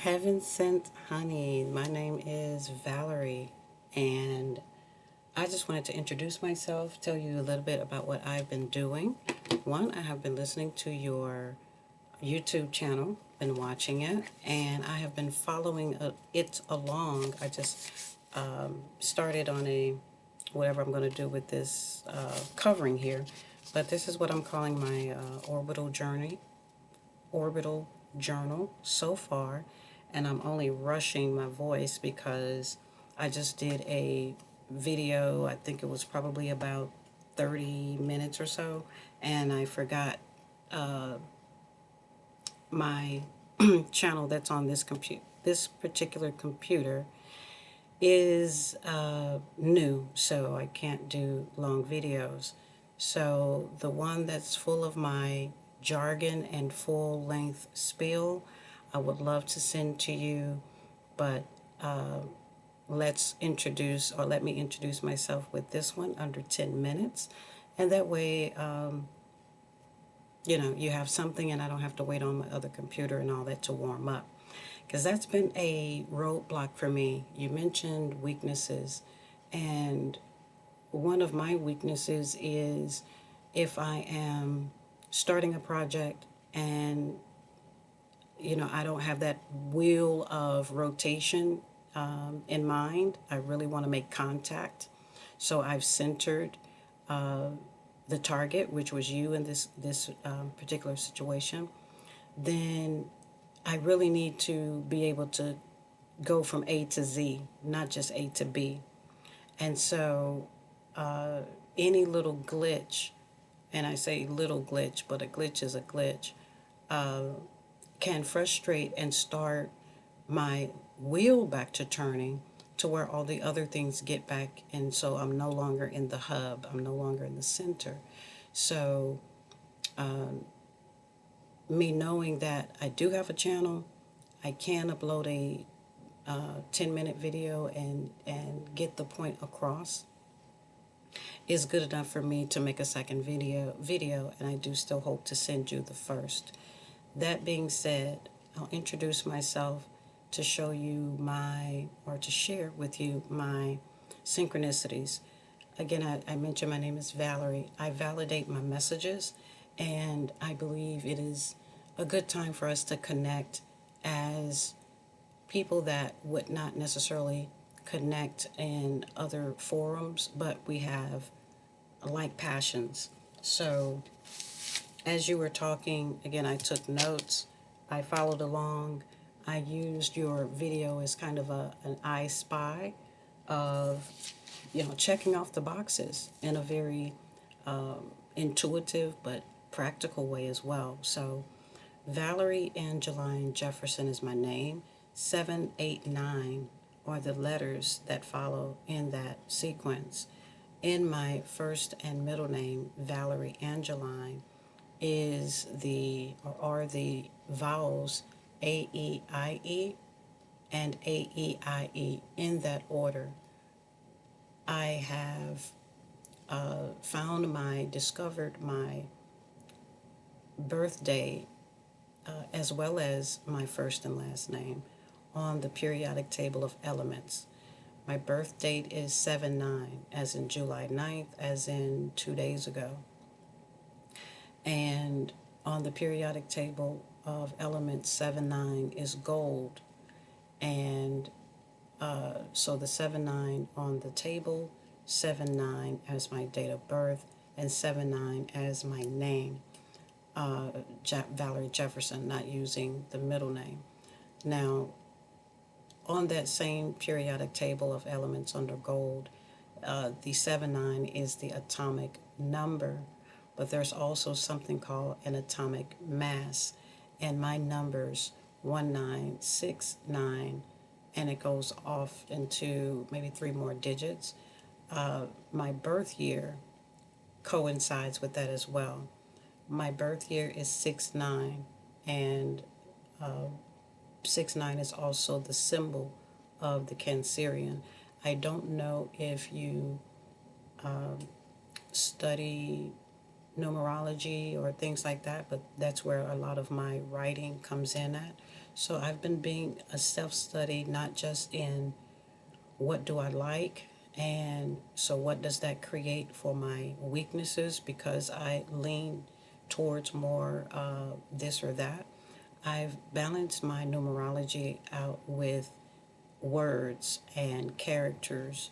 Heaven Sent Honey. My name is Valerie, and I just wanted to introduce myself, tell you a little bit about what I've been doing. One, I have been listening to your YouTube channel, been watching it, and I have been following it along. I just started on whatever I'm going to do with this covering here, but this is what I'm calling my orbital journal so far, and I'm only rushing my voice because I just did a video. I think it was probably about 30 minutes or so, and I forgot my channel that's on this particular computer is new, so I can't do long videos. So the one that's full of my jargon and full length spiel, I would love to send to you, but let me introduce myself with this one under 10 minutes, and that way you have something and I don't have to wait on my other computer and all that to warm up, because that's been a roadblock for me. You mentioned weaknesses, and one of my weaknesses is if I am starting a project and I don't have that wheel of rotation in mind. I really want to make contact, so I've centered the target, which was you in this particular situation. Then I really need to be able to go from A to Z, not just A to B. And so any little glitch, and I say little glitch, but a glitch is a glitch, can frustrate and start my wheel back to turning to where all the other things get back. And so I'm no longer in the hub, I'm no longer in the center. So me knowing that I do have a channel, I can upload a 10-minute video and get the point across is good enough for me to make a second video, and I do still hope to send you the first. That being said, I'll introduce myself to show you to share with you my synchronicities. Again, I mentioned my name is Valerie. I validate my messages, and I believe it is a good time for us to connect as people that would not necessarily connect in other forums, but we have like passions. So as you were talking, again, I took notes, I followed along, I used your video as kind of an I spy of, checking off the boxes in a very intuitive but practical way as well. So Valerie Angeline Jefferson is my name. 789 are the letters that follow in that sequence. In my first and middle name, Valerie Angeline, are the vowels A-E-I-E and A-E-I-E in that order. I have discovered my birthday as well as my first and last name on the periodic table of elements. My birth date is 7/9, as in July 9th, as in 2 days ago. And on the periodic table of elements, 7/9 is gold. And so the 7/9 on the table, 7/9 as my date of birth, and 7/9 as my name. Valerie Jefferson, not using the middle name. Now, on that same periodic table of elements under gold, the 7/9 is the atomic number, but there's also something called an atomic mass, and my number's 1969, and it goes off into maybe 3 more digits. My birth year coincides with that as well. My birth year is 6/9, and 6/9 is also the symbol of the Cancerian. I don't know if you study numerology or things like that, but that's where a lot of my writing comes in at. So I've been being a self-study, not just in what do I like, and so what does that create for my weaknesses, because I lean towards more this or that. I've balanced my numerology out with words and characters.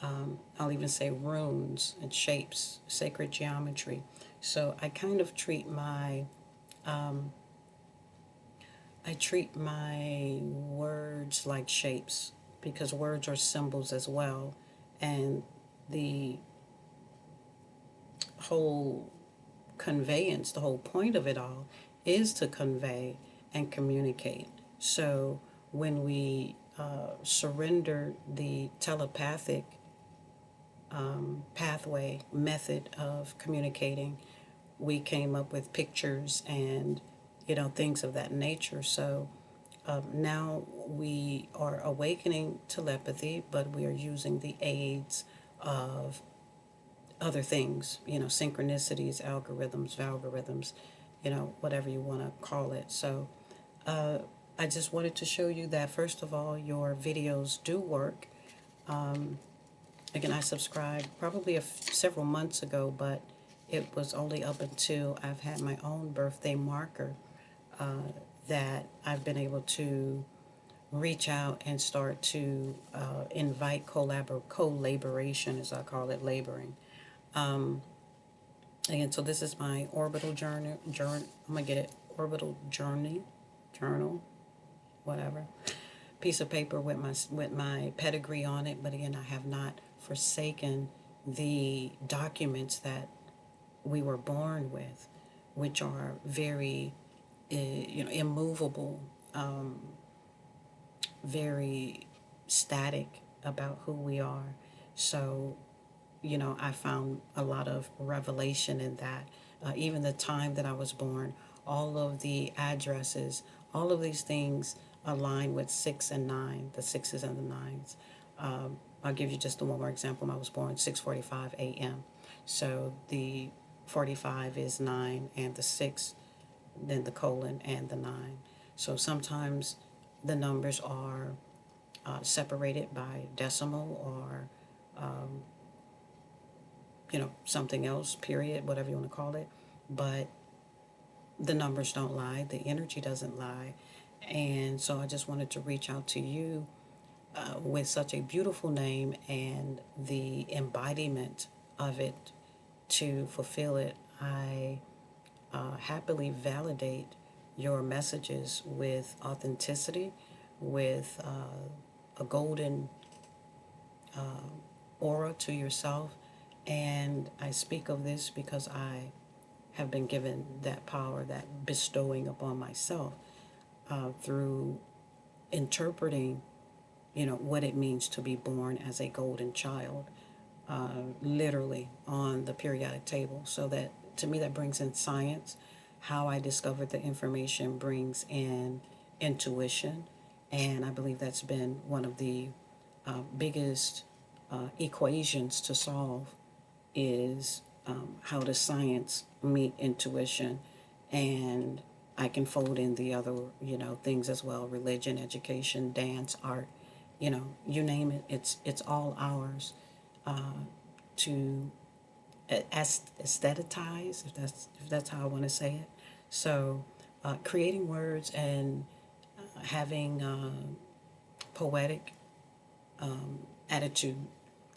I'll even say runes and shapes, sacred geometry. So I kind of treat my words like shapes, because words are symbols as well, and the whole conveyance, the whole point of it all is to convey and communicate. So when we surrender the telepathic pathway method of communicating, we came up with pictures and things of that nature. So now we are awakening telepathy, but we are using the aids of other things, synchronicities, algorithms, whatever you want to call it. So I just wanted to show you that, first of all, your videos do work. Again, I subscribed probably several months ago, but it was only up until I've had my own birthday marker that I've been able to reach out and start to invite collaboration, as I call it, laboring. Again, so this is my orbital journal. I'm gonna get it. Orbital journal, whatever. Piece of paper with my pedigree on it. But again, I have not forsaken the documents that we were born with, which are very, immovable, very static about who we are. So, I found a lot of revelation in that. Even the time that I was born, all of the addresses, all of these things align with 6 and 9, the sixes and the nines. I'll give you just one more example. I was born 6:45 a.m. So the 45 is 9, and the 6, then the colon, and the 9. So sometimes the numbers are separated by decimal or something else, period, whatever you want to call it. But the numbers don't lie, the energy doesn't lie. And so I just wanted to reach out to you with such a beautiful name and the embodiment of it to fulfill it. I happily validate your messages with authenticity, with a golden aura to yourself. And I speak of this because I have been given that power, that bestowing upon myself through interpreting, what it means to be born as a golden child, literally on the periodic table. So that, to me, that brings in science. How I discovered the information brings in intuition. And I believe that's been one of the biggest equations to solve, is how does science meet intuition. And I can fold in the other, things as well: religion, education, dance, art, you name it. It's all ours to aestheticize, if that's how I want to say it. So, creating words and having poetic attitude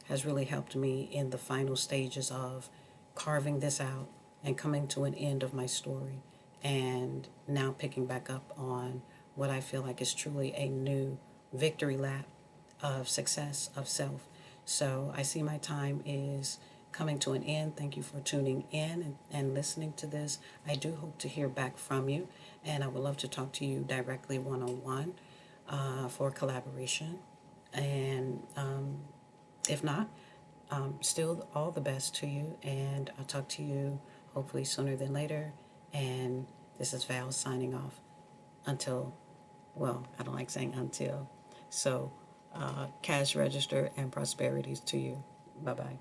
has really helped me in the final stages of carving this out and coming to an end of my story, and now picking back up on what I feel like is truly a new victory lap of success of self. So I see my time is coming to an end. Thank you for tuning in and listening to this. I do hope to hear back from you, and I would love to talk to you directly one-on-one for collaboration. And if not, still all the best to you, and I'll talk to you hopefully sooner than later. And this is Val signing off. Until, well, I don't like saying until. So, cash register and prosperities to you. Bye-bye.